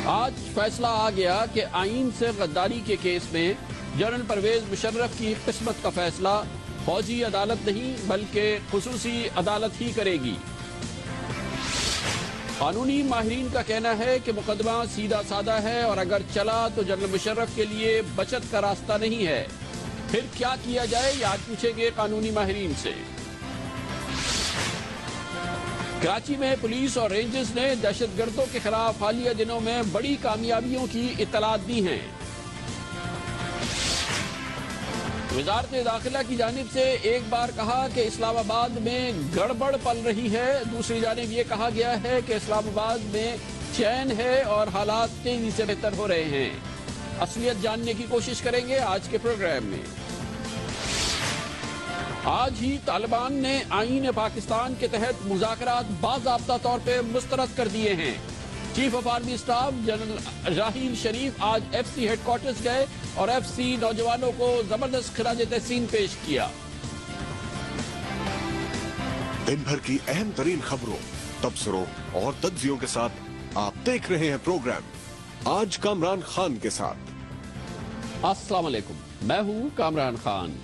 آج فیصلہ آ گیا کہ آئین سے غداری کے کیس میں جنرل پرویز مشرف کی قسمت کا فیصلہ فوجی عدالت نہیں بلکہ خصوصی عدالت ہی کرے گی۔ قانونی ماہرین کا کہنا ہے کہ مقدمہ سیدھا سادہ ہے اور اگر چلا تو جنرل مشرف کے لیے بچت کا راستہ نہیں ہے۔ پھر کیا کیا جائے یہ آج پوچھیں گے قانونی ماہرین سے۔ کراچی میں پولیس اور رینجرز نے دہشت گردوں کے خلاف حالیہ دنوں میں بڑی کامیابیوں کی اطلاعات دی ہیں۔ وزارت داخلہ کی جانب سے ایک بار کہا کہ اسلام آباد میں گڑبڑ پل رہی ہے، دوسری جانب یہ کہا گیا ہے کہ اسلام آباد میں چین ہے اور حالات تیزی سے بہتر ہو رہے ہیں۔ اصلیت جاننے کی کوشش کریں گے آج کے پروگرام میں۔ آج ہی طالبان نے آئین پاکستان کے تحت مذاکرات باضابطہ طور پہ مسترد کر دیے ہیں۔ Chief of army staff general Raheel Sharif آج ایف سی ہیڈ کوارٹرز گئے اور ایف سی نوجوانوں کو زبردست خراج تحسین پیش کیا۔ دن بھر کی اہم ترین خبروں، تبصروں اور تجزیوں کے ساتھ آپ دیکھ رہے ہیں پروگرام آج کامران خان کے ساتھ۔ السلام علیکم، میں ہوں کامران خان۔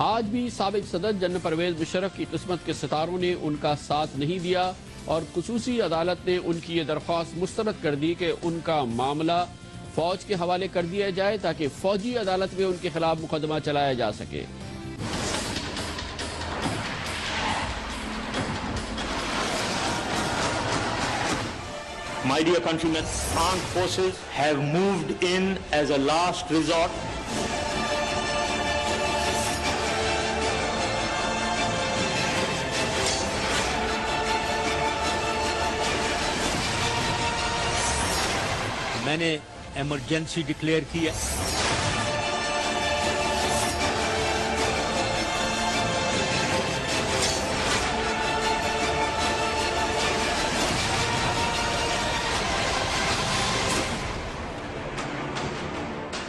آج بھی سابق صدر جنرل پرویز مشرف کی قسمت کے ستاروں نے ان کا ساتھ نہیں دیا اور خصوصی عدالت نے ان کی یہ درخواست مسترد کر دی کہ ان کا معاملہ فوج کے حوالے کر دیا جائے تاکہ فوجی عدالت میں ان کے خلاف مقدمہ چلایا جا سکے۔ My dear countrymen, armed forces have moved in as a last resort. میں نے ایمرجنسی ڈکلیئر کی ہے۔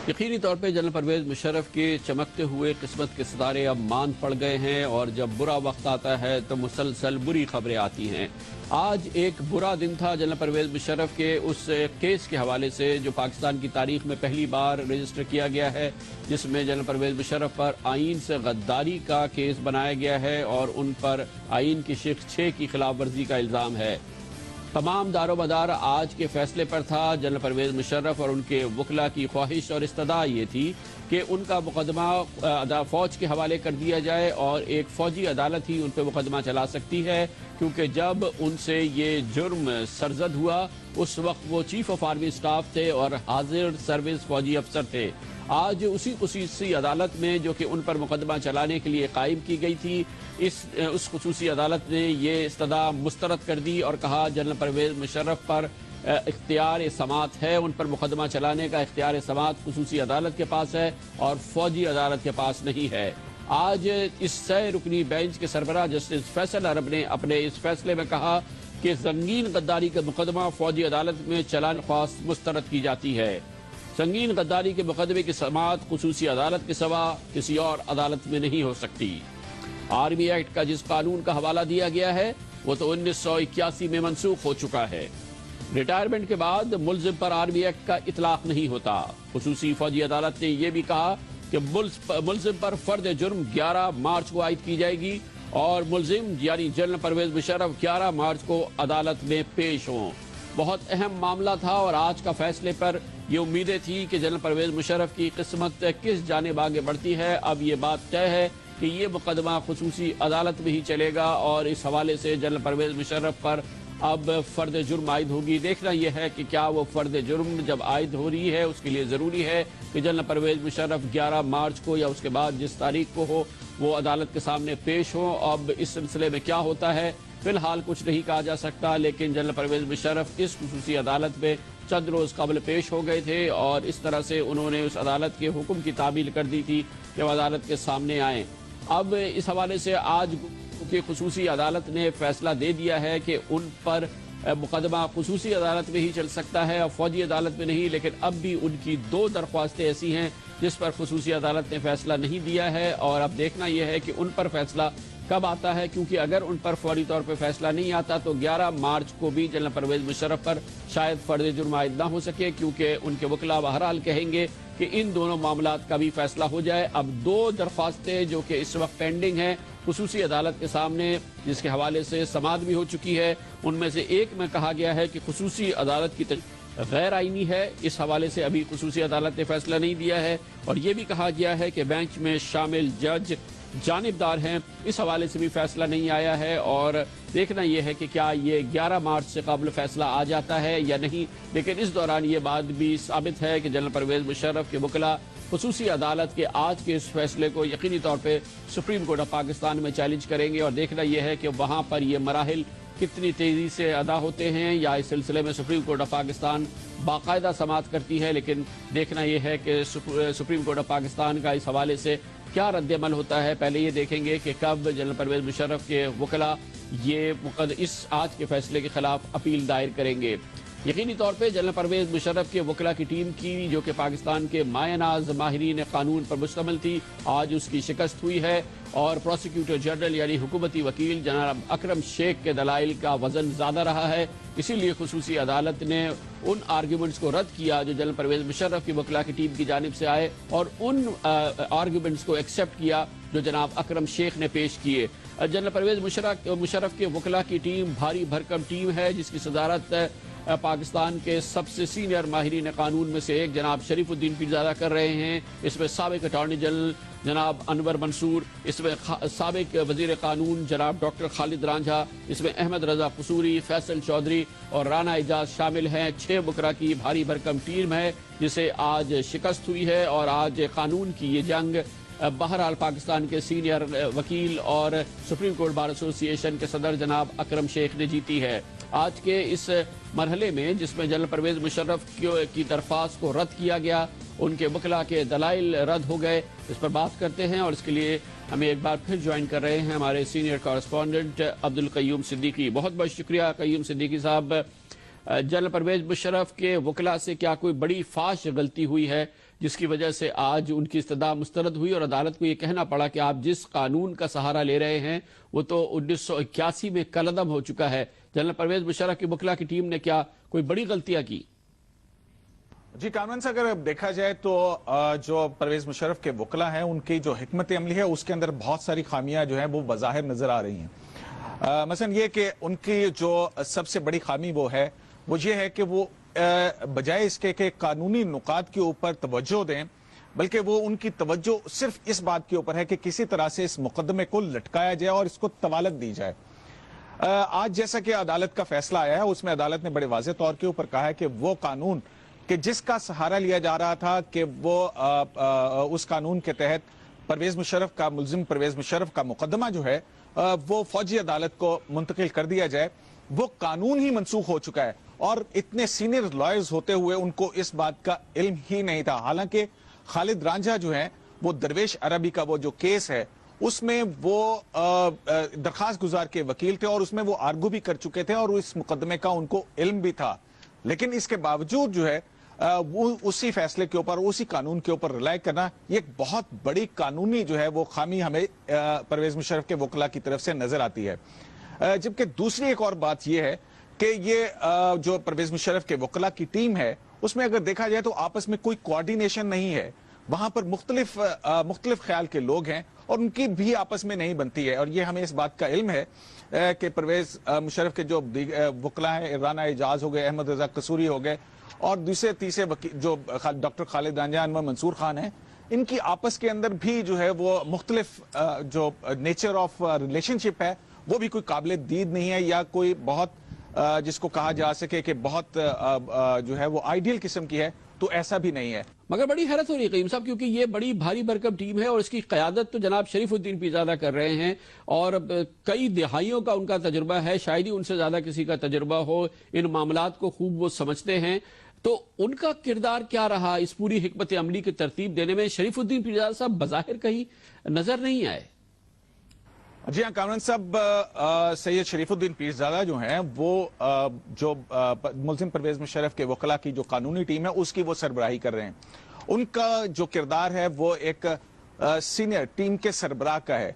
یقینی طور پہ جنرل پرویز مشرف کے چمکتے ہوئے قسمت کے ستارے اب ماند پڑ گئے ہیں اور جب برا وقت آتا ہے تو مسلسل بری خبریں آتی ہیں۔ آج ایک برا دن تھا جنرل پرویز مشرف کے اس کیس کے حوالے سے جو پاکستان کی تاریخ میں پہلی بار رجسٹر کیا گیا ہے، جس میں جنرل پرویز مشرف پر آئین سے غداری کا کیس بنایا گیا ہے اور ان پر آئین کی شق 6 کی خلاف ورزی کا الزام ہے۔ تمام دار و مدار آج کے فیصلے پر تھا۔ جنرل پرویز مشرف اور ان کے وکلا کی خواہش اور استدعا یہ تھی کہ ان کا مقدمہ فوج کے حوالے کر دیا جائے اور ایک فوجی عدالت ہی ان پہ مقدمہ چلا سکتی ہے، کیونکہ جب ان سے یہ جرم سرزد ہوا اس وقت وہ چیف آف آرمی اسٹاف تھے اور حاضر سروس فوجی افسر تھے۔ آج اسی خصوصی عدالت میں جو کہ ان پر مقدمہ چلانے کے لیے قائم کی گئی تھی، اس خصوصی عدالت نے یہ استدعا مسترد کر دی اور کہا جنرل پرویز مشرف پر اختیار سماعت ہے، ان پر مقدمہ چلانے کا اختیار سماعت خصوصی عدالت کے پاس ہے اور فوجی عدالت کے پاس نہیں ہے۔ آج اس 6 رکنی بینچ کے سربراہ جسٹس فیصل عرب نے اپنے اس فیصلے میں کہا کہ سنگین غداری کا مقدمہ فوجی عدالت میں چلانے کی خواست مسترد کی جاتی ہے۔ سنگین غداری کے مقدمے کی سماعت خصوصی عدالت کے سوا کسی اور عدالت میں نہیں ہو سکتی۔ آرمی ایکٹ کا جس قانون کا حوالہ دیا گیا ہے وہ تو 1981 میں منسوخ ہو چکا ہے۔ ریٹائرمنٹ کے بعد ملزم پر آرمی ایکٹ کا اطلاق نہیں ہوتا۔ خصوصی فوجی عدالت نے یہ بھی کہا کہ ملزم پر فرد جرم 11 مارچ کو عائد کی جائے گی اور ملزم یعنی جنرل پرویز مشرف 11 مارچ کو عدالت میں پیش ہوں۔ بہت اہم معاملہ تھا اور آج کا فیصلے پر یہ امیدیں تھی کہ جنرل پرویز مشرف کی قسمت کس جانب آگے بڑھتی ہے۔ اب یہ بات طے ہے کہ یہ مقدمہ خصوصی عدالت میں ہی چلے گا اور اس حوالے سے جنرل پرویز مشرف پر اب فرد جرم عائد ہوگی۔ دیکھنا یہ ہے کہ کیا وہ فرد جرم جب عائد ہو رہی ہے اس کے لیے ضروری ہے کہ جنرل پرویز مشرف 11 مارچ کو یا اس کے بعد جس تاریخ کو ہو وہ عدالت کے سامنے پیش ہو۔ اب اس سلسلے میں کیا ہوتا ہے فی الحال کچھ نہیں کہا جا سکتا، لیکن جنرل پرویز مشرف اس خصوصی عدالت میں چند روز قبل پیش ہو گئے تھے اور اس طرح سے انہوں نے اس عدالت کے حکم کی تعمیل کر دی تھی کہ وہ عدالت کے سامنے آئیں۔ اب اس حوالے سے آج کی خصوصی عدالت نے فیصلہ دے دیا ہے کہ ان پر مقدمہ خصوصی عدالت میں ہی چل سکتا ہے اور فوجی عدالت میں نہیں، لیکن اب بھی ان کی 2 درخواستیں ایسی ہیں جس پر خصوصی عدالت نے فیصلہ نہیں دیا ہے اور اب دیکھنا یہ ہے کہ ان پر فیصلہ کب آتا ہے، کیونکہ اگر ان پر فوری طور پہ فیصلہ نہیں آتا تو 11 مارچ کو بھی جنرل پرویز مشرف پر شاید فرد جرم عائد نہ ہو سکے، کیونکہ ان کے وکلاء بہرحال کہیں گے کہ ان دونوں معاملات کا بھی فیصلہ ہو جائے۔ اب 2 درخواستیں جو کہ اس وقت پینڈنگ ہیں خصوصی عدالت کے سامنے، جس کے حوالے سے سماعت بھی ہو چکی ہے، ان میں سے ایک میں کہا گیا ہے کہ خصوصی عدالت کی غیر آئینی ہے، اس حوالے سے ابھی خصوصی عدالت نے فیصلہ نہیں دیا ہے، اور یہ بھی کہا گیا ہے کہ بینچ میں شامل جج جانبدار ہیں، اس حوالے سے بھی فیصلہ نہیں آیا ہے، اور دیکھنا یہ ہے کہ کیا یہ 11 مارچ سے قبل فیصلہ آ جاتا ہے یا نہیں۔ لیکن اس دوران یہ بات بھی ثابت ہے کہ جنرل پرویز مشرف کے وکلاء خصوصی عدالت کے آج کے اس فیصلے کو یقینی طور پہ سپریم کورٹ آف پاکستان میں چیلنج کریں گے، اور دیکھنا یہ ہے کہ وہاں پر یہ مراحل کتنی تیزی سے ادا ہوتے ہیں، یا اس سلسلے میں سپریم کورٹ آف پاکستان باقاعدہ سماعت کرتی ہے۔ لیکن دیکھنا یہ ہے کہ سپریم کورٹ آف پاکستان کا اس حوالے سے کیا رد عمل ہوتا ہے۔ پہلے یہ دیکھیں گے کہ کب جنرل پرویز مشرف کے وکلاء یہ اس آج کے فیصلے کے خلاف اپیل دائر کریں گے۔ یقینی طور پہ جنرل پرویز مشرف کے وکلاء کی ٹیم کی، جو کہ پاکستان کے مایہ ناز ماہرین قانون پر مشتمل تھی، آج اس کی شکست ہوئی ہے، اور پروسیکیوٹر جنرل یعنی حکومتی وکیل جناب اکرم شیخ کے دلائل کا وزن زیادہ رہا ہے، اسی لیے خصوصی عدالت نے ان آرگیومنٹس کو رد کیا جو جنرل پرویز مشرف کی وکلاء کی ٹیم کی جانب سے آئے، اور ان آرگیومنٹس کو ایکسیپٹ کیا جو جناب اکرم شیخ نے پیش کیے۔ جنرل پرویز مشرف کے وکلاء کی ٹیم بھاری بھرکم ٹیم ہے، جس کی صدارت پاکستان کے سب سے سینئر ماہرین قانون میں سے ایک جناب شریف الدین پیرزادہ کر رہے ہیں۔ اس میں سابق اٹارنی جنرل جناب انور منصور، اس میں سابق وزیر قانون جناب ڈاکٹر خالد رانجھا، اس میں احمد رضا قصوری، فیصل چودھری اور رانا اعجاز شامل ہیں۔ 6 وکلاء کی بھاری بھرکم ٹیم ہے جسے آج شکست ہوئی ہے، اور آج قانون کی یہ جنگ بہرحال پاکستان کے سینئر وکیل اور سپریم کورٹ بار ایسوسی ایشن کے صدر جناب اکرم شیخ نے جیتی ہے۔ آج کے اس مرحلے میں جس میں جنرل پرویز مشرف کی درخواست کو رد کیا گیا، ان کے وکلاء کے دلائل رد ہو گئے، اس پر بات کرتے ہیں، اور اس کے لیے ہمیں ایک بار پھر جوائن کر رہے ہیں ہمارے سینئر کارسپونڈنٹ عبدالقیوم صدیقی۔ بہت بہت شکریہ قیوم صدیقی صاحب۔ جنرل پرویز مشرف کے وکلاء سے کیا کوئی بڑی فاش غلطی ہوئی ہے جس کی وجہ سے آج ان کی استدعا مسترد ہوئی، اور عدالت کو یہ کہنا پڑا کہ آپ جس قانون کا سہارا لے رہے ہیں وہ تو 1981 میں کالعدم ہو چکا ہے؟ جنرل پرویز مشرف کی وکلاء کی ٹیم نے کیا کوئی بڑی غلطیاں کی؟ جی کامران سے اگر دیکھا جائے تو جو پرویز مشرف کے وکلاء ہیں ان کی جو حکمت عملی ہے اس کے اندر بہت ساری خامیاں جو ہیں وہ بظاہر نظر آ رہی ہیں۔ مثلا یہ کہ ان کی جو سب سے بڑی خامی وہ ہے وہ یہ ہے کہ وہ بجائے اس کے کہ قانونی نکات کے اوپر توجہ دیں، بلکہ وہ ان کی توجہ صرف اس بات کے اوپر ہے کہ کسی طرح سے اس مقدمے کو لٹکایا جائے اور اس کو طوالت دی جائے۔ آج جیسا کہ عدالت کا فیصلہ آیا ہے اس میں عدالت نے بڑے واضح طور کے اوپر کہا ہے کہ وہ قانون کہ جس کا سہارا لیا جا رہا تھا کہ وہ اس قانون کے تحت پرویز مشرف کا ملزم پرویز مشرف کا مقدمہ جو ہے وہ فوجی عدالت کو منتقل کر دیا جائے، وہ قانون ہی منسوخ ہو چکا ہے، اور اتنے سینئر لائرز ہوتے ہوئے ان کو اس بات کا علم ہی نہیں تھا۔ حالانکہ خالد رانجھا جو ہے وہ درویش عربی کا وہ جو کیس ہے اس میں وہ درخواست گزار کے وکیل تھے، اور اس میں وہ آرگو بھی کر چکے تھے اور اس مقدمے کا ان کو علم بھی تھا، لیکن اس کے باوجود جو ہے وہ اسی فیصلے کے اوپر اسی قانون کے اوپر رلائی کرنا، یہ ایک بہت بڑی قانونی جو ہے وہ خامی ہمیں پرویز مشرف کے وکلاء کی طرف سے نظر آتی ہے۔ جبکہ دوسری ایک اور بات یہ ہے کہ یہ جو پرویز مشرف کے وکلاء کی ٹیم ہے اس میں اگر دیکھا جائے تو آپس میں کوئی کوارڈینیشن نہیں ہے، وہاں پر مختلف خیال کے لوگ ہیں اور ان کی بھی آپس میں نہیں بنتی ہے، اور یہ ہمیں اس بات کا علم ہے کہ پرویز مشرف کے جو وکلاء ہیں، رانا اعجاز ہو گئے، احمد رضا قصوری ہو گئے، اور دوسرے تیسرے جو ڈاکٹر خالد رانجھا، انور منصور خان ہیں، ان کی آپس کے اندر بھی جو ہے وہ مختلف جو نیچر آف ریلیشن شپ ہے وہ بھی کوئی قابل دید نہیں ہے، یا کوئی بہت جس کو کہا جا سکے کہ بہت جو ہے وہ آئیڈیل قسم کی ہے، تو ایسا بھی نہیں ہے۔ مگر بڑی حیرت ہو رہی ہے قیوم صاحب، کیونکہ یہ بڑی بھاری بھرکم ٹیم ہے اور اس کی قیادت تو جناب شریف الدین پیرزادہ کر رہے ہیں، اور کئی دہائیوں کا ان کا تجربہ ہے، شاید ہی ان سے زیادہ کسی کا تجربہ ہو، ان معاملات کو خوب وہ سمجھتے ہیں، تو ان کا کردار کیا رہا اس پوری حکمت عملی کی ترتیب دینے میں؟ شریف الدین پیرزادہ صاحب بظاہر کہیں نظر نہیں آئے۔ جی ہاں کامران صاحب، سید شریف الدین پیرزادہ جو ہیں وہ جو ملزم پرویز مشرف کے وکلاء کی جو قانونی ٹیم ہے اس کی وہ سربراہی کر رہے ہیں۔ ان کا جو کردار ہے وہ ایک سینئر ٹیم کے سربراہ کا ہے۔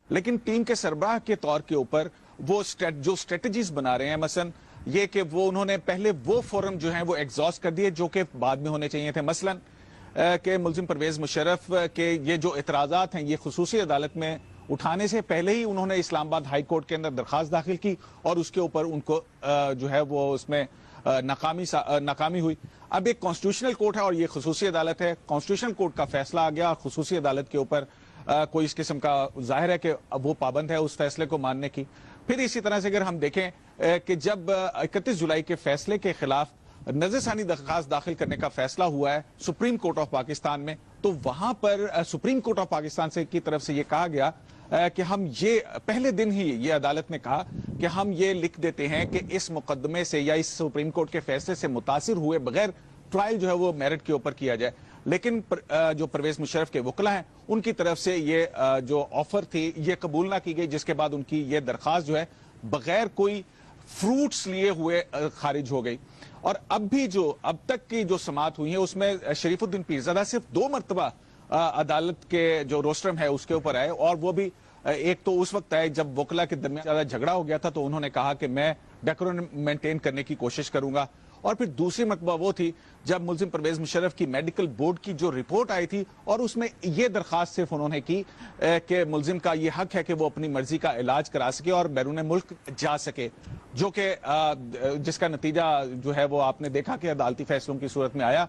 لیکن ٹیم کے سربراہ کے طور کے اوپر وہ جو اسٹریٹجیز بنا رہے ہیں، مثلا یہ کہ وہ انہوں نے پہلے وہ فورم جو ہیں وہ ایگزاسٹ کر دیے جو کہ بعد میں ہونے چاہیے تھے، مثلا کہ ملزم پرویز مشرف کے یہ جو اعتراضات ہیں یہ خصوصی عدالت میں اٹھانے سے پہلے ہی انہوں نے اسلام آباد ہائی کورٹ کے اندر درخواست داخل کی اور اس کے اوپر ان کو جو ہے وہ اس میں ناکامی ہوئی۔ اب ایک کانسٹیٹیوشنل کورٹ ہے اور یہ خصوصی عدالت ہے، کانسٹیٹیوشنل کورٹ کا فیصلہ آ گیا اور خصوصی عدالت کے اوپر کوئی اس قسم کا ظاہر ہے کہ اب وہ پابند ہے اس فیصلے کو ماننے کی۔ پھر اسی طرح سے اگر ہم دیکھیں کہ جب 31 جولائی کے فیصلے کے خلاف نظر ثانی درخواست داخل کرنے کا فیصلہ ہوا ہے سپریم کورٹ آف پاکستان میں، تو وہاں پر سپریم کورٹ آف پاکستان کی طرف سے یہ کہا گیا کہ ہم یہ پہلے دن ہی یہ عدالت نے کہا کہ ہم یہ لکھ دیتے ہیں کہ اس مقدمے سے یا اس سپریم کورٹ کے فیصلے سے متاثر ہوئے بغیر ٹرائل جو ہے وہ میرٹ کے اوپر کیا جائے۔ لیکن جو پرویز مشرف کے وکلا ہیں ان کی طرف سے یہ جو آفر تھی یہ قبول نہ کی گئی، جس کے بعد ان کی یہ درخواست جو ہے بغیر کوئی فروٹس لیے ہوئے خارج ہو گئی۔ اور اب بھی جو اب تک کی جو سماعت ہوئی ہے اس میں شریف الدین پیرزادہ صرف 2 مرتبہ عدالت کے جو روسٹرم ہے اس کے اوپر آئے، اور وہ بھی ایک تو اس وقت آئے جب وکلا کے درمیان زیادہ جھگڑا ہو گیا تھا تو انہوں نے کہا کہ میں ڈیکورم مینٹین کرنے کی کوشش کروں گا، اور پھر دوسری مرتبہ وہ تھی جب ملزم پرویز مشرف کی میڈیکل بورڈ کی جو رپورٹ آئی تھی اور اس میں یہ درخواست صرف انہوں نے کی کہ ملزم کا یہ حق ہے کہ وہ اپنی مرضی کا علاج کرا سکے اور بیرون ملک جا سکے، جو کہ جس کا نتیجہ جو ہے وہ آپ نے دیکھا کہ عدالتی فیصلوں کی صورت میں آیا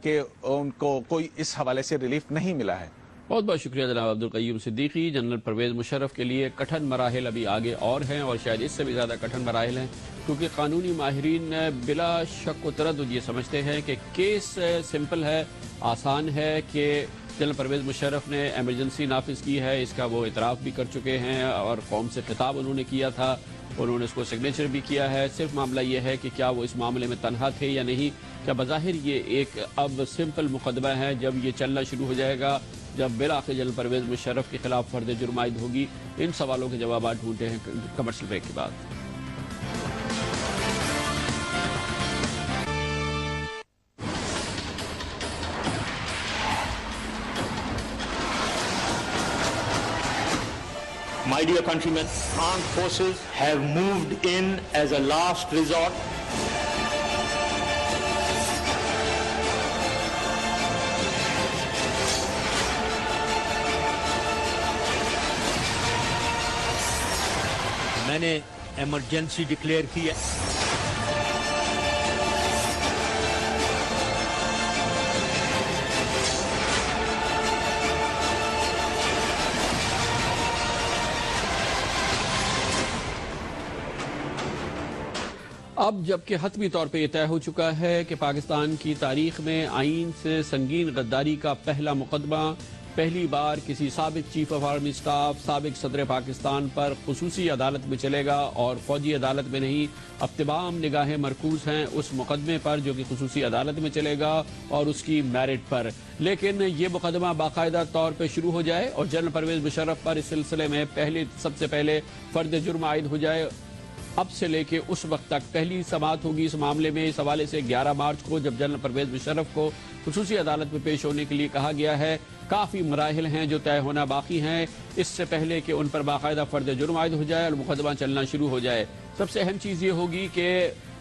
کہ ان کو کوئی اس حوالے سے ریلیف نہیں ملا ہے۔ بہت بہت شکریہ جناب عبدالقیوم صدیقی۔ جنرل پرویز مشرف کے لیے کٹھن مراحل ابھی آگے اور ہیں، اور شاید اس سے بھی زیادہ کٹھن مراحل ہیں، کیونکہ قانونی ماہرین بلا شک و تردد یہ سمجھتے ہیں کہ کیس سمپل ہے، آسان ہے، کہ جنرل پرویز مشرف نے ایمرجنسی نافذ کی ہے، اس کا وہ اعتراف بھی کر چکے ہیں اور قوم سے خطاب انہوں نے کیا تھا، انہوں نے اس کو سگنیچر بھی کیا ہے۔ صرف معاملہ یہ ہے کہ کیا وہ اس معاملے میں تنہا تھے یا نہیں، کیا بظاہر یہ ایک اب سمپل مقدمہ ہے، جب یہ چلنا شروع ہو جائے گا، جب بالآخر جنرل پرویز مشرف کے خلاف فرد جرم عائد ہوگی۔ ان سوالوں کے جوابات ڈھونڈتے ہیں کمرشل بریک کے بعد۔ My dear countrymen, armed forces have moved in as a last resort. میں نے ایمرجنسی ڈکلیئر کی ہے۔ اب جبکہ حتمی طور پہ یہ طے ہو چکا ہے کہ پاکستان کی تاریخ میں آئین سے سنگین غداری کا پہلا مقدمہ پہلی بار کسی سابق چیف آف آرمی سٹاف، سابق صدر پاکستان پر خصوصی عدالت میں چلے گا، اور فوجی عدالت میں نہیں، اب تمام نگاہیں مرکوز ہیں اس مقدمے پر جو کہ خصوصی عدالت میں چلے گا اور اس کی میرٹ پر۔ لیکن یہ مقدمہ باقاعدہ طور پہ شروع ہو جائے اور جنرل پرویز مشرف پر اس سلسلے میں سب سے پہلے فرد جرم عائد ہو جائے، اب سے لے کے اس وقت تک پہلی سماعت ہوگی اس معاملے میں اس حوالے سے 11 مارچ کو، جب جنرل پرویز مشرف کو خصوصی عدالت میں پیش ہونے کے لیے کہا گیا ہے۔ کافی مراحل ہیں جو طے ہونا باقی ہیں اس سے پہلے کہ ان پر باقاعدہ فرد جرم عائد ہو جائے اور مقدمہ چلنا شروع ہو جائے۔ سب سے اہم چیز یہ ہوگی کہ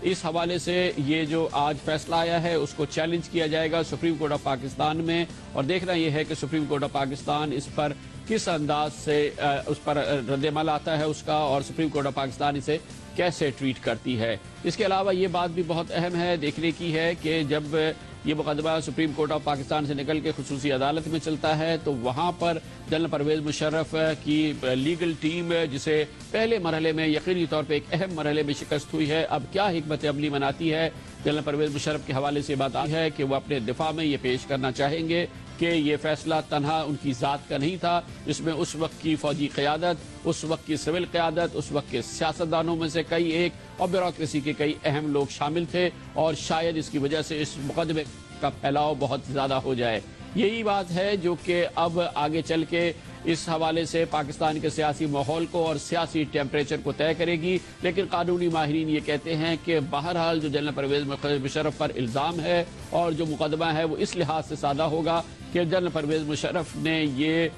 اس حوالے سے یہ جو آج فیصلہ آیا ہے اس کو چیلنج کیا جائے گا سپریم کورٹ آف پاکستان میں، اور دیکھنا یہ ہے کہ سپریم کورٹ آف پاکستان اس پر کس انداز سے اس پر رد عمل آتا ہے اس کا، اور سپریم کورٹ آف پاکستان اسے کیسے ٹریٹ کرتی ہے۔ اس کے علاوہ یہ بات بھی بہت اہم ہے دیکھنے کی ہے کہ جب یہ مقدمہ سپریم کورٹ آف پاکستان سے نکل کے خصوصی عدالت میں چلتا ہے تو وہاں پر جنرل پرویز مشرف کی لیگل ٹیم جسے پہلے مرحلے میں یقینی طور پہ ایک اہم مرحلے میں شکست ہوئی ہے، اب کیا حکمت عملی مناتی ہے۔ جنرل پرویز مشرف کے حوالے سے بات آئی ہے کہ وہ اپنے دفاع میں یہ پیش کرنا چاہیں گے کہ یہ فیصلہ تنہا ان کی ذات کا نہیں تھا، جس میں اس وقت کی فوجی قیادت، اس وقت کی سول قیادت، اس وقت کے سیاستدانوں میں سے کئی ایک اور بیوروکریسی کے کئی اہم لوگ شامل تھے، اور شاید اس کی وجہ سے اس مقدمے کا پھیلاؤ بہت زیادہ ہو جائے۔ یہی بات ہے جو کہ اب آگے چل کے اس حوالے سے پاکستان کے سیاسی ماحول کو اور سیاسی ٹیمپریچر کو طے کرے گی۔ لیکن قانونی ماہرین یہ کہتے ہیں کہ بہرحال جو جنرل پرویز مشرف پر الزام ہے اور جو مقدمہ ہے وہ اس لحاظ سے سادہ ہوگا کہ جنرل پرویز مشرف نے یہ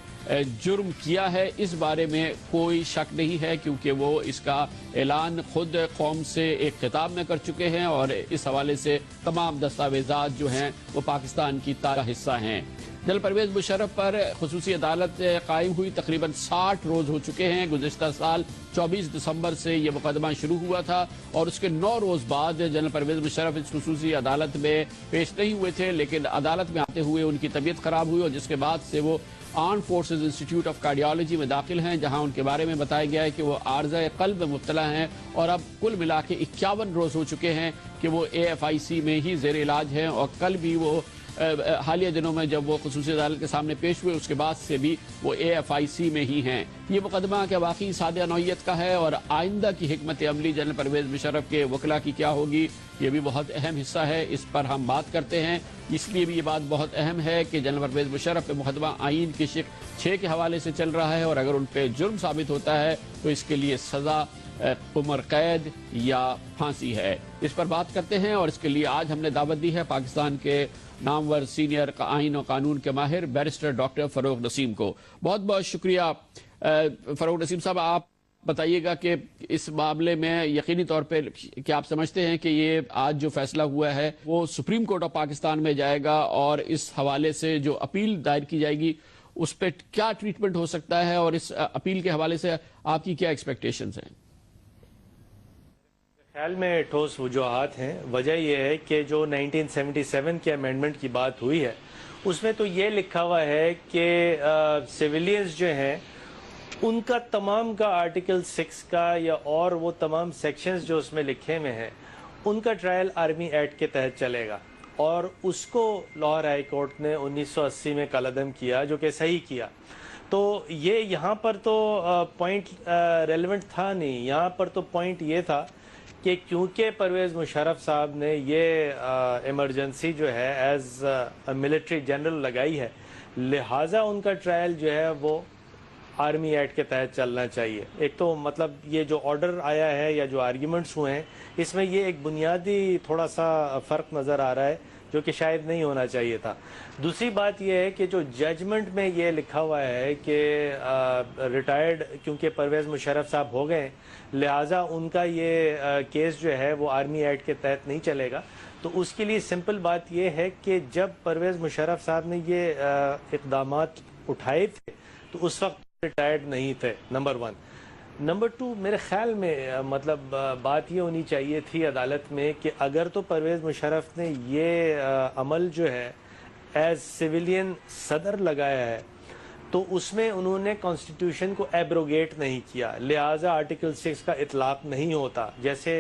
جرم کیا ہے اس بارے میں کوئی شک نہیں ہے، کیونکہ وہ اس کا اعلان خود قوم سے ایک خطاب میں کر چکے ہیں اور اس حوالے سے تمام دستاویزات جو ہیں وہ پاکستان کی تاریخ کا حصہ ہیں۔ جنرل پرویز مشرف پر خصوصی عدالت قائم ہوئی تقریباً 60 روز ہو چکے ہیں۔ گزشتہ سال 24 دسمبر سے یہ مقدمہ شروع ہوا تھا اور اس کے 9 روز بعد جنرل پرویز مشرف اس خصوصی عدالت میں پیش نہیں ہوئے تھے، لیکن عدالت میں آتے ہوئے ان کی طبیعت خراب ہوئی اور جس کے بعد سے وہ arm forces institute of cardiology میں داخل ہیں، جہاں ان کے بارے میں بتایا گیا ہے کہ وہ عارضہ قلب میں مبتلا ہیں اور اب کل ملا کے 51 روز ہو چکے ہیں کہ وہ AFIC میں ہی زیر علاج ہیں، اور کل بھی وہ حالیہ دنوں میں جب وہ خصوصی عدالت کے سامنے پیش ہوئے اس کے بعد سے بھی وہ AFIC میں ہی ہیں۔ یہ مقدمہ کہ واقعی سادہ نوعیت کا ہے اور آئندہ کی حکمت عملی جنرل پرویز مشرف کے وکلاء کی کیا ہوگی، یہ بھی بہت اہم حصہ ہے، اس پر ہم بات کرتے ہیں۔ اس لیے بھی یہ بات بہت اہم ہے کہ جنرل پرویز مشرف پہ مقدمہ آئین کی شق 6 کے حوالے سے چل رہا ہے، اور اگر ان پہ جرم ثابت ہوتا ہے تو اس کے لیے سزا عمر قید یا پھانسی ہے۔ اس پر بات کرتے ہیں اور اس کے لیے آج ہم نے دعوت دی ہے پاکستان کے نامور سینئر آئین و قانون کے ماہر بیرسٹر ڈاکٹر فروغ نسیم کو۔ بہت بہت شکریہ فروغ نسیم صاحب۔ آپ بتائیے گا کہ اس معاملے میں یقینی طور پہ کیا آپ سمجھتے ہیں کہ یہ آج جو فیصلہ ہوا ہے وہ سپریم کورٹ آف پاکستان میں جائے گا، اور اس حوالے سے جو اپیل دائر کی جائے گی اس پہ کیا ٹریٹمنٹ ہو سکتا ہے، اور اس اپیل کے حوالے سے آپ کی کیا ایکسپیکٹیشنز ہیں؟ خیال میں ٹھوس وجوہات ہیں۔ وجہ یہ ہے کہ جو 1977 کے امینڈمنٹ کی بات ہوئی ہے اس میں تو یہ لکھا ہوا ہے کہ سیویلینز جو ہیں ان کا تمام کا آرٹیکل 6 کا یا اور وہ تمام سیکشنز جو اس میں لکھے ہوئے ہیں ان کا ٹرائل آرمی ایکٹ کے تحت چلے گا، اور اس کو لاہور ہائی کورٹ نے 1980 میں کالعدم کیا، جو کہ صحیح کیا۔ تو یہ یہاں پر تو پوائنٹ ریلیونٹ تھا نہیں، یہاں پر تو پوائنٹ یہ تھا کہ کیونکہ پرویز مشرف صاحب نے یہ ایمرجنسی جو ہے ایز ملٹری جنرل لگائی ہے، لہٰذا ان کا ٹرائل جو ہے وہ آرمی ایکٹ کے تحت چلنا چاہیے۔ ایک تو مطلب یہ جو آرڈر آیا ہے یا جو آرگیومنٹس ہوئے ہیں اس میں یہ ایک بنیادی تھوڑا سا فرق نظر آ رہا ہے جو کہ شاید نہیں ہونا چاہیے تھا۔ دوسری بات یہ ہے کہ جو ججمنٹ میں یہ لکھا ہوا ہے کہ ریٹائرڈ کیونکہ پرویز مشرف صاحب ہو گئے لہٰذا ان کا یہ کیس جو ہے وہ آرمی ایکٹ کے تحت نہیں چلے گا، تو اس کے لیے سمپل بات یہ ہے کہ جب پرویز مشرف صاحب نے یہ اقدامات اٹھائے تھے تو اس وقت ریٹائرڈ نہیں تھے، نمبر 1۔ نمبر 2، میرے خیال میں مطلب بات یہ ہونی چاہیے تھی عدالت میں کہ اگر تو پرویز مشرف نے یہ عمل جو ہے ایز سویلین صدر لگایا ہے تو اس میں انہوں نے کانسٹیٹیوشن کو ایبروگیٹ نہیں کیا، لہٰذا آرٹیکل 6 کا اطلاق نہیں ہوتا۔ جیسے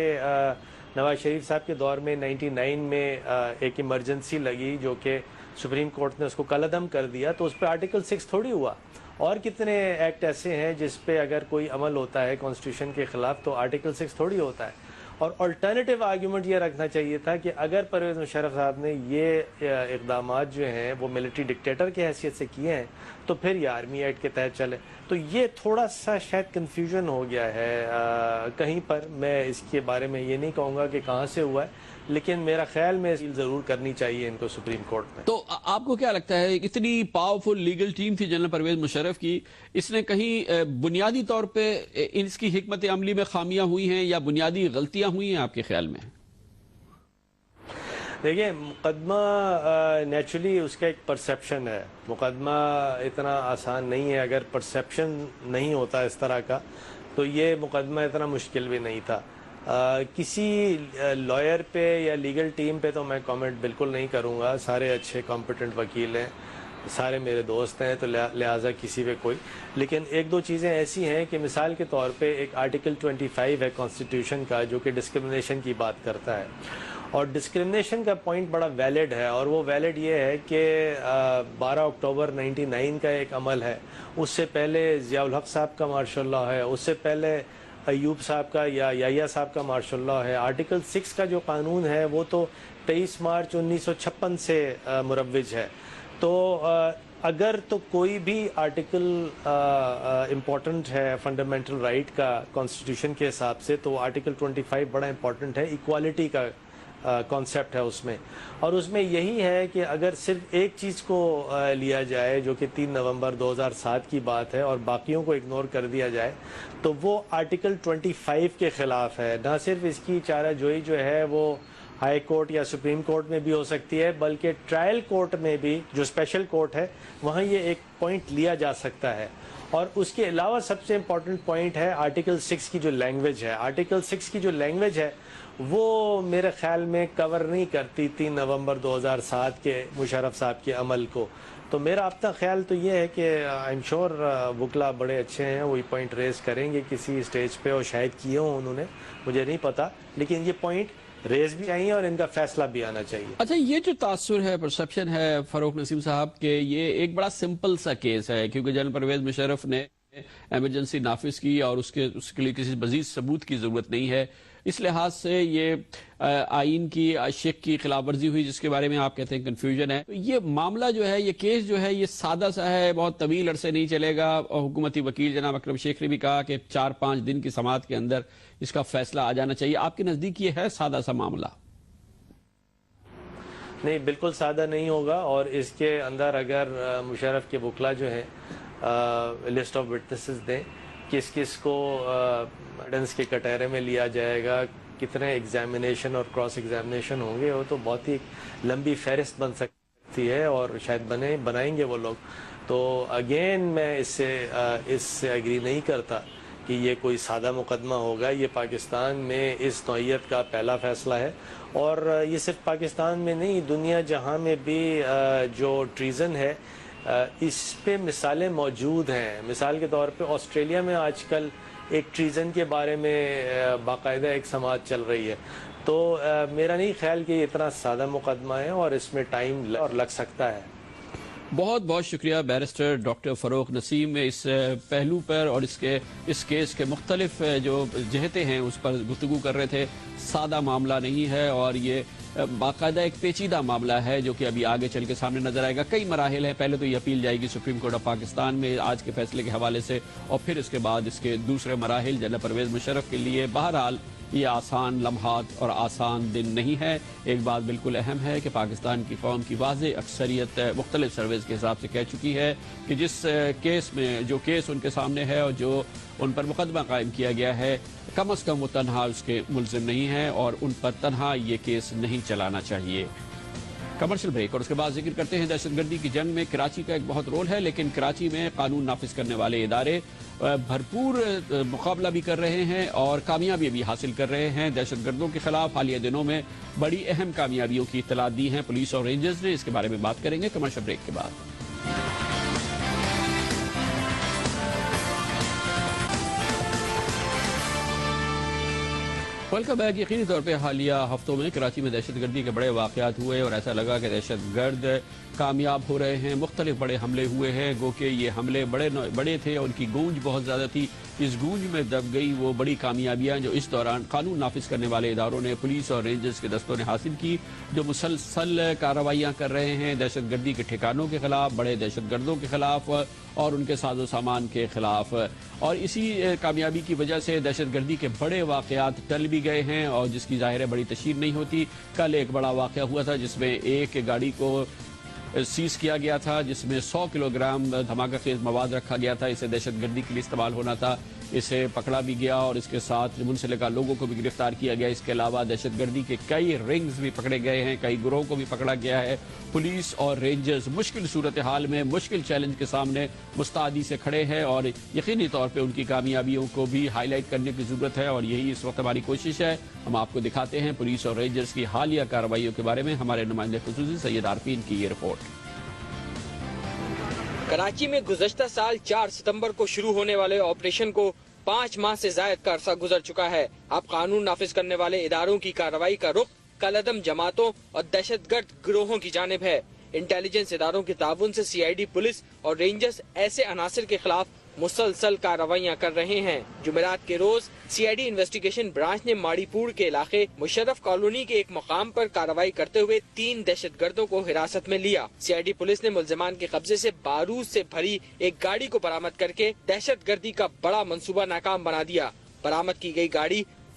نواز شریف صاحب کے دور میں 99 میں ایک ایمرجنسی لگی جو کہ سپریم کورٹ نے اس کو کالعدم کر دیا، تو اس پہ آرٹیکل 6 تھوڑی ہوا۔ اور کتنے ایکٹ ایسے ہیں جس پہ اگر کوئی عمل ہوتا ہے کانسٹیٹیوشن کے خلاف تو آرٹیکل 6 تھوڑی ہوتا ہے۔ اور الٹرنیٹیو آرگیومنٹ یہ رکھنا چاہیے تھا کہ اگر پرویز مشرف صاحب نے یہ اقدامات جو ہیں وہ ملٹری ڈکٹیٹر کی حیثیت سے کیے ہیں تو پھر یہ آرمی ایکٹ کے تحت چلے۔ تو یہ تھوڑا سا شاید کنفیوژن ہو گیا ہے کہیں پر، میں اس کے بارے میں یہ نہیں کہوں گا کہ کہاں سے ہوا ہے، لیکن میرا خیال میں ضرور کرنی چاہیے ان کو سپریم کورٹ میں۔ تو آپ کو کیا لگتا ہے اتنی پاورفل لیگل ٹیم تھی جنرل پرویز مشرف کی، اس نے کہیں بنیادی طور پہ اس کی حکمت عملی میں خامیاں ہوئی ہیں یا بنیادی غلطیاں ہوئی ہیں آپ کے خیال میں؟ دیکھیں، مقدمہ نیچرلی اس کا ایک پرسیپشن ہے، مقدمہ اتنا آسان نہیں ہے۔ اگر پرسیپشن نہیں ہوتا اس طرح کا تو یہ مقدمہ اتنا مشکل بھی نہیں تھا۔ کسی لائر پہ یا لیگل ٹیم پہ تو میں کامنٹ بالکل نہیں کروں گا، سارے اچھے کمپیٹنٹ وکیل ہیں، سارے میرے دوست ہیں، تو لہٰذا کسی پہ کوئی، لیکن ایک دو چیزیں ایسی ہیں کہ مثال کے طور پہ ایک آرٹیکل 25 ہے کانسٹیٹیوشن کا جو کہ ڈسکرمنیشن کی بات کرتا ہے، اور ڈسکرمنیشن کا پوائنٹ بڑا ویلڈ ہے، اور وہ ویلڈ یہ ہے کہ 12 اکتوبر 99 کا ایک عمل ہے، اس سے پہلے ضیاء الحق صاحب کا مارشل لا ہے، اس سے پہلے ایوب صاحب کا یا یحییٰ صاحب کا مارشل لا ہے۔ آرٹیکل 6 کا جو قانون ہے وہ تو 23 مارچ 1956 سے مروج ہے۔ تو اگر تو کوئی بھی آرٹیکل امپورٹنٹ ہے فنڈامنٹل رائٹ کا کانسٹیٹیوشن کے حساب سے تو آرٹیکل 25 بڑا امپورٹنٹ ہے، ایکوالٹی کا کانسیپٹ ہے اس میں، اور اس میں یہی ہے کہ اگر صرف ایک چیز کو لیا جائے جو کہ 3 نومبر 2007 کی بات ہے اور باقیوں کو اگنور کر دیا جائے تو وہ آرٹیکل 25 کے خلاف ہے۔ نہ صرف اس کی چارہ جوئی جو ہے وہ ہائی کورٹ یا سپریم کورٹ میں بھی ہو سکتی ہے، بلکہ ٹرائل کورٹ میں بھی جو اسپیشل کورٹ ہے وہاں یہ ایک پوائنٹ لیا جا سکتا ہے۔ اور اس کے علاوہ سب سے امپورٹنٹ پوائنٹ ہے آرٹیکل 6 کی جو لینگویج ہے۔ آرٹیکل 6 کی جو لینگویج ہے وہ میرے خیال میں کور نہیں کرتی 3 نومبر 2007 کے مشرف صاحب کے عمل کو۔ تو میرا اپنا خیال تو یہ ہے کہ آئی ایم شور وکلا بڑے اچھے ہیں، وہی پوائنٹ ریز کریں گے کسی اسٹیج پہ، اور شاید کیے ہوں انہوں نے، مجھے نہیں پتا، لیکن یہ پوائنٹ ریز بھی چاہیے اور ان کا فیصلہ بھی آنا چاہیے۔ اچھا، یہ جو تاثر ہے، پرسپشن ہے فاروق نسیم صاحب کہ یہ ایک بڑا سمپل سا کیس ہے کیونکہ جنرل پرویز مشرف نے ایمرجنسی نافذ کی اور اس کے لیے کسی مزید ثبوت کی ضرورت نہیں ہے، اس لحاظ سے یہ آئین کی شک کی خلاف ورزی ہوئی جس کے بارے میں آپ کہتے ہیں کنفیوژن ہے۔ یہ معاملہ جو ہے، یہ کیس جو ہے، یہ سادہ سا ہے، بہت طویل عرصے نہیں چلے گا، اور حکومتی وکیل جناب اکرم شیخ نے بھی کہا کہ 4-5 دن کی سماعت کے اندر اس کا فیصلہ آ جانا چاہیے۔ آپ کے نزدیک یہ ہے سادہ سا معاملہ؟ نہیں، بالکل سادہ نہیں ہوگا، اور اس کے اندر اگر مشرف کے وکلا جو ہیں لسٹ آف وٹنسز دیں، کس کس کو ایویڈنس کے کٹہرے میں لیا جائے گا، کتنے ایگزامینیشن اور کراس ایگزامینیشن ہوں گے، وہ تو بہت ہی لمبی فہرست بن سکتی ہے، اور شاید بنائیں گے وہ لوگ۔ تو اگین میں اس سے ایگری نہیں کرتا کہ یہ کوئی سادہ مقدمہ ہوگا۔ یہ پاکستان میں اس نوعیت کا پہلا فیصلہ ہے، اور یہ صرف پاکستان میں نہیں، دنیا جہاں میں بھی جو ٹریزن ہے اس پہ مثالیں موجود ہیں۔ مثال کے طور پہ آسٹریلیا میں آج کل ایک ٹریزن کے بارے میں باقاعدہ ایک سماعت چل رہی ہے۔ تو میرا نہیں خیال کہ یہ اتنا سادہ مقدمہ ہے، اور اس میں ٹائم لگ سکتا ہے۔ بہت بہت شکریہ بیرسٹر ڈاکٹر فاروق نسیم، اس پہلو پر اور اس کیس کے مختلف جو جہتیں ہیں اس پر گفتگو کر رہے تھے۔ سادہ معاملہ نہیں ہے، اور یہ باقاعدہ ایک پیچیدہ معاملہ ہے جو کہ ابھی آگے چل کے سامنے نظر آئے گا۔ کئی مراحل ہیں، پہلے تو یہ اپیل جائے گی سپریم کورٹ آف پاکستان میں آج کے فیصلے کے حوالے سے، اور پھر اس کے بعد اس کے دوسرے مراحل جنرل پرویز مشرف کے لیے۔ بہرحال یہ آسان لمحات اور آسان دن نہیں ہے۔ ایک بات بالکل اہم ہے کہ پاکستان کی قوم کی واضح اکثریت مختلف سرویز کے حساب سے کہہ چکی ہے کہ جس کیس میں جو کیس ان کے سامنے ہے اور جو ان پر مقدمہ قائم کیا گیا ہے، کم از کم وہ تنہا اس کے ملزم نہیں ہے، اور ان پر تنہا یہ کیس نہیں چلانا چاہیے۔ کمرشل بریک، اور اس کے بعد ذکر کرتے ہیں دہشت گردی کی جنگ میں کراچی کا ایک بہت رول ہے، لیکن کراچی میں قانون نافذ کرنے والے ادارے بھرپور مقابلہ بھی کر رہے ہیں اور کامیابی بھی حاصل کر رہے ہیں۔ دہشت گردوں کے خلاف حالیہ دنوں میں بڑی اہم کامیابیوں کی اطلاع دی ہیں پولیس اور رینجرز نے۔ اس کے بارے میں بات کریں گے کمرشل بریک کے بعد۔ Welcome back. یقینی طور پہ حالیہ ہفتوں میں کراچی میں دہشت گردی کے بڑے واقعات ہوئے، اور ایسا لگا کہ دہشت گرد کامیاب ہو رہے ہیں۔ مختلف بڑے حملے ہوئے ہیں، گو کہ یہ حملے بڑے تھے، ان کی گونج بہت زیادہ تھی۔ اس گونج میں دب گئی وہ بڑی کامیابیاں جو اس دوران قانون نافذ کرنے والے اداروں نے، پولیس اور رینجرز کے دستوں نے حاصل کی، جو مسلسل کارروائیاں کر رہے ہیں دہشت گردی کے ٹھکانوں کے خلاف، بڑے دہشت گردوں کے خلاف اور ان کے ساز و سامان کے خلاف۔ اور اسی کامیابی کی وجہ سے دہشت گردی کے بڑے واقعات ٹل بھی گئے ہیں، اور جس کی ظاہر ہے بڑی تشہیر نہیں ہوتی۔ کل ایک بڑا واقعہ ہوا تھا جس میں ایک گاڑی کو سیز کیا گیا تھا، جس میں 100 کلو گرام دھماکہ خیز مواد رکھا گیا تھا، اسے دہشت گردی کے لیے استعمال ہونا تھا، اسے پکڑا بھی گیا اور اس کے ساتھ منسلکہ لوگوں کو بھی گرفتار کیا گیا۔ اس کے علاوہ دہشت گردی کے کئی رنگز بھی پکڑے گئے ہیں، کئی گروہوں کو بھی پکڑا گیا ہے۔ پولیس اور رینجرز مشکل صورتحال میں، مشکل چیلنج کے سامنے مستعدی سے کھڑے ہیں، اور یقینی طور پہ ان کی کامیابیوں کو بھی ہائی لائٹ کرنے کی ضرورت ہے، اور یہی اس وقت ہماری کوشش ہے۔ ہم آپ کو دکھاتے ہیں پولیس اور رینجرز کی حالیہ کارروائیوں کے بارے میں ہمارے نمائندے خصوصی سید عارفین کی یہ رپورٹ۔ کراچی میں گزشتہ سال 4 ستمبر کو شروع ہونے والے آپریشن کو 5 ماہ سے زائد کا عرصہ گزر چکا ہے۔ اب قانون نافذ کرنے والے اداروں کی کارروائی کا رخ کالعدم جماعتوں اور دہشت گرد گروہوں کی جانب ہے۔ انٹیلیجنس اداروں کے تعاون سے CID پولیس اور رینجرز ایسے عناصر کے خلاف مسلسل کارروائیاں کر رہے ہیں۔ جمعرات کے روز CID انویسٹیگیشن برانچ نے ماڑی پور کے علاقے مشرف کالونی کے ایک مقام پر کارروائی کرتے ہوئے 3 دہشت گردوں کو حراست میں لیا۔ CID پولیس نے ملزمان کے قبضے سے بارود سے بھری ایک گاڑی کو برآمد کر کے دہشت گردی کا بڑا منصوبہ ناکام بنا دیا۔ برآمد کی گئی گاڑی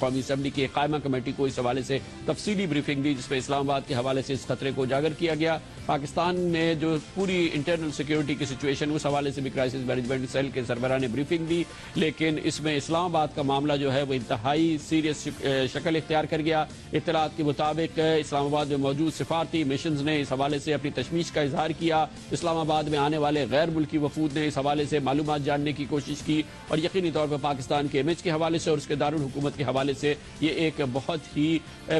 قومی اسمبلی کی قائمہ کمیٹی کو اس حوالے سے تفصیلی بریفنگ دی، جس میں اسلام آباد کے حوالے سے اس خطرے کو اجاگر کیا گیا۔ پاکستان میں جو پوری انٹرنل سیکیورٹی کی سچویشن، اس حوالے سے بھی کرائسس مینجمنٹ سیل کے سربراہ نے بریفنگ دی، لیکن اس میں اسلام آباد کا معاملہ جو ہے وہ انتہائی سیریس شکل اختیار کر گیا۔ اطلاعات کے مطابق اسلام آباد میں موجود سفارتی مشنز نے اس حوالے سے اپنی تشویش کا اظہار کیا۔ اسلام آباد میں آنے والے غیر ملکی وفود نے اس حوالے سے معلومات جاننے کی کوشش کی، اور یقینی طور پر پاکستان کے امیج کے حوالے سے اور اس کے دارالحکومت کے حوالے سے یہ ایک بہت ہی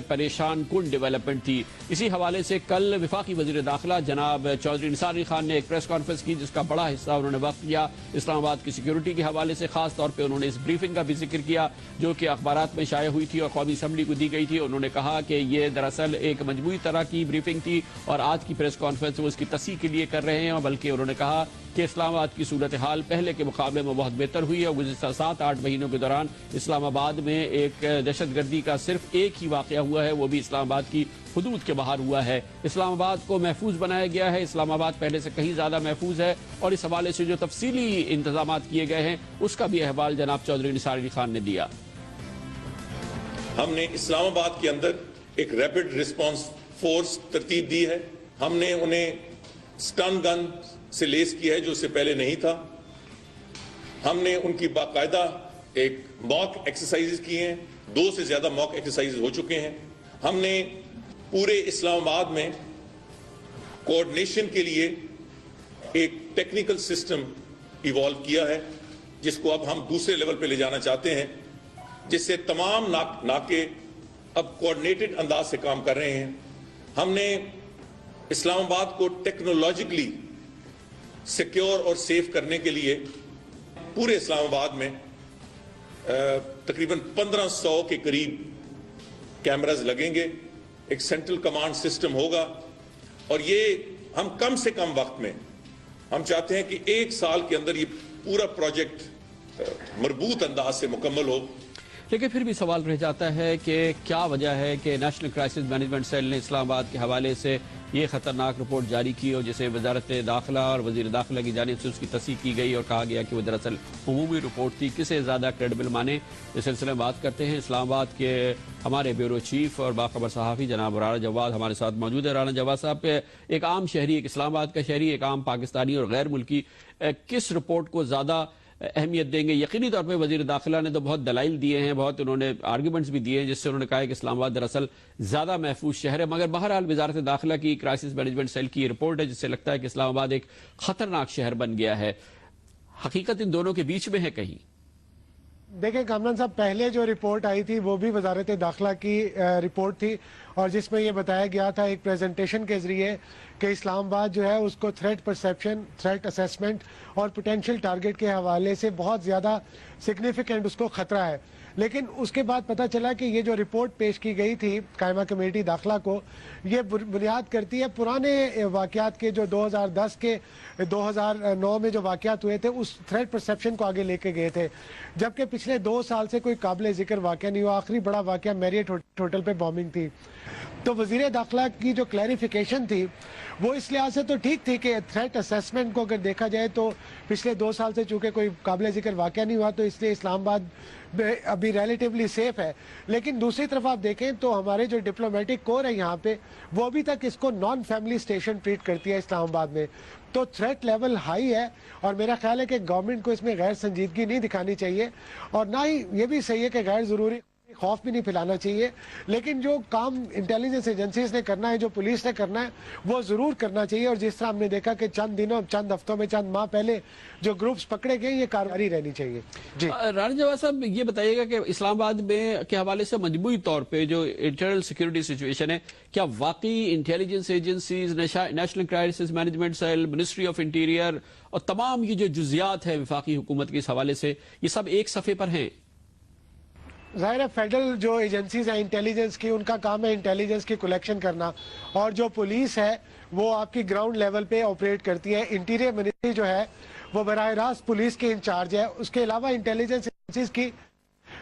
پریشان کن ڈیولپمنٹ تھی۔ اسی حوالے سے کل وفاقی وزیر داخلہ جناب چودھری نثار علی خان نے ایک پریس کانفرنس کی، جس کا بڑا حصہ انہوں نے وقت دیا اسلام آباد کی سیکیورٹی کے حوالے سے۔ خاص طور پہ انہوں نے اس بریفنگ کا بھی ذکر کیا جو کہ اخبارات میں شائع ہوئی تھی اور قومی اسمبلی کو دی گئی تھی۔ انہوں نے کہا کہ یہ دراصل ایک مجموعی طرح کی بریفنگ تھی اور آج کی پریس کانفرنس وہ اس کی تصحیح کے لیے کر رہے ہیں، اور بلکہ انہوں نے کہا کہ اسلام آباد کی صورتحال پہلے کے مقابلے میں بہت بہتر ہوئی ہے۔ گزشتہ 7-8 مہینوں کے دوران اسلام آباد میں ایک دہشت گردی کا صرف ایک ہی واقعہ ہوا ہے، وہ بھی اسلام آباد کی حدود کے باہر ہوا ہے۔ اسلام آباد کو محفوظ بنایا گیا ہے، اسلام آباد پہلے سے کہیں زیادہ محفوظ ہے، اور اس حوالے سے جو تفصیلی انتظامات کیے گئے ہیں اس کا بھی احوال جناب چودھری نثار علی خان نے دیا۔ ہم نے اسلام آباد کے اندر ایک ریپڈ ریسپانس فورس ترتیب دی ہے۔ ہم نے انہیں سٹن گن سے لیس کیا ہے جو اس سے پہلے نہیں تھا۔ ہم نے ان کی باقاعدہ ایک موک ایکسرسائز کی ہیں، 2 سے زیادہ موک ایکسرسائز ہو چکے ہیں۔ ہم نے پورے اسلام آباد میں کوآرڈینیشن کے لیے ایک ٹیکنیکل سسٹم ایوالو کیا ہے، جس کو اب ہم دوسرے لیول پہ لے جانا چاہتے ہیں، جس سے تمام ناکے اب کوآرڈینیٹڈ انداز سے کام کر رہے ہیں۔ ہم نے اسلام آباد کو ٹیکنالوجیکلی سیکیور اور سیف کرنے کے لیے پورے اسلام آباد میں تقریباً 1500 کے قریب کیمراز لگیں گے، ایک سینٹرل کمانڈ سسٹم ہوگا، اور یہ ہم کم سے کم وقت میں ہم چاہتے ہیں کہ 1 سال کے اندر یہ پورا پروجیکٹ مربوط انداز سے مکمل ہو۔ لیکن پھر بھی سوال رہ جاتا ہے کہ کیا وجہ ہے کہ نیشنل کرائسس مینجمنٹ سیل نے اسلام آباد کے حوالے سے یہ خطرناک رپورٹ جاری کی، اور جسے وزارت داخلہ اور وزیر داخلہ کی جانب سے اس کی تصحیح کی گئی اور کہا گیا کہ وہ دراصل عمومی رپورٹ تھی۔ کسے زیادہ کریڈیبل مانے، اس سلسلے میں بات کرتے ہیں۔ اسلام آباد کے ہمارے بیورو چیف اور باخبر صحافی جناب رانا جواد ہمارے ساتھ موجود ہے۔ رانا جواد صاحب، ایک عام شہری، ایک اسلام آباد کا شہری، ایک عام پاکستانی اور غیر ملکی کس رپورٹ کو زیادہ اہمیت دیں گے؟ یقینی طور پہ وزیر داخلہ نے تو بہت دلائل دیے ہیں، بہت انہوں نے آرگیومنٹس بھی دیے ہیں، جس سے انہوں نے کہا ہے کہ اسلام آباد دراصل زیادہ محفوظ شہر ہے، مگر بہرحال وزارت داخلہ کی کرائسس مینجمنٹ سیل کی یہ رپورٹ ہے جس سے لگتا ہے کہ اسلام آباد ایک خطرناک شہر بن گیا ہے۔ حقیقت ان دونوں کے بیچ میں ہے کہیں؟ دیکھیں کامران صاحب، پہلے جو رپورٹ آئی تھی وہ بھی وزارت داخلہ کی رپورٹ تھی، اور جس میں یہ بتایا گیا تھا ایک پریزنٹیشن کے ذریعے کہ اسلام آباد جو ہے اس کو تھریٹ پرسیپشن، تھریٹ اسیسمنٹ اور پوٹینشیل ٹارگٹ کے حوالے سے بہت زیادہ سگنیفیکنٹ اس کو خطرہ ہے۔ لیکن اس کے بعد پتہ چلا کہ یہ جو رپورٹ پیش کی گئی تھی قائمہ کمیٹی داخلہ کو، یہ بنیاد کرتی ہے پرانے واقعات کے جو 2010 کے 2009 میں جو واقعات ہوئے تھے، اس تھریٹ پرسیپشن کو آگے لے کے گئے تھے، جبکہ پچھلے 2 سال سے کوئی قابل ذکر واقعہ نہیں ہوا۔ آخری بڑا واقعہ میریٹ ہوٹل پہ بومبنگ تھی۔ تو وزیر داخلہ کی جو کلیریفیکیشن تھی وہ اس لحاظ سے تو ٹھیک تھی کہ تھریٹ اسیسمنٹ کو اگر دیکھا جائے تو پچھلے 2 سال سے چونکہ کوئی قابل ذکر واقعہ نہیں ہوا، تو اس لیے اسلام آباد ابھی ریلیٹیولی سیف ہے۔ لیکن دوسری طرف آپ دیکھیں تو ہمارے جو ڈپلومیٹک کور ہے یہاں پہ، وہ ابھی تک اس کو نان فیملی اسٹیشن ٹریٹ کرتی ہے اسلام آباد میں۔ تو تھریٹ لیول ہائی ہے، اور میرا خیال ہے کہ گورنمنٹ کو اس میں غیر سنجیدگی نہیں دکھانی چاہیے، اور نہ ہی یہ بھی صحیح ہے کہ غیر ضروری خوف بھی نہیں پھیلانا چاہیے۔ لیکن جو کام انٹیلیجنس ایجنسیز نے کرنا ہے، جو پولیس نے کرنا ہے، وہ ضرور کرنا چاہیے۔ اور جس طرح ہم نے دیکھا کہ چند دنوں، چند ہفتوں میں، چند ماہ پہلے جو گروپس پکڑے گئے، یہ کارروائی رہنی چاہیے۔ جی رانا جواد صاحب، یہ بتائیے گا کہ اسلام آباد میں کے حوالے سے مجموعی طور پہ جو انٹرنل سیکیورٹی سچویشن ہے، کیا واقعی intelligence agencies, national crisis management cell, ministry of interior اور تمام یہ جو جزیات ہے وفاقی حکومت کے اس حوالے سے، یہ سب ایک صفحے پر ہیں؟ ظاہر ہے فیڈرل جو ایجنسیز ہیں انٹیلیجنس کی، ان کا کام ہے انٹیلیجنس کی کلیکشن کرنا، اور جو پولیس ہے وہ آپ کی گراؤنڈ لیول پہ آپریٹ کرتی ہے۔ انٹیریئر منسٹری جو ہے وہ براہ راست پولیس کے انچارج ہے۔ اس کے علاوہ انٹیلیجنس ایجنسیز کی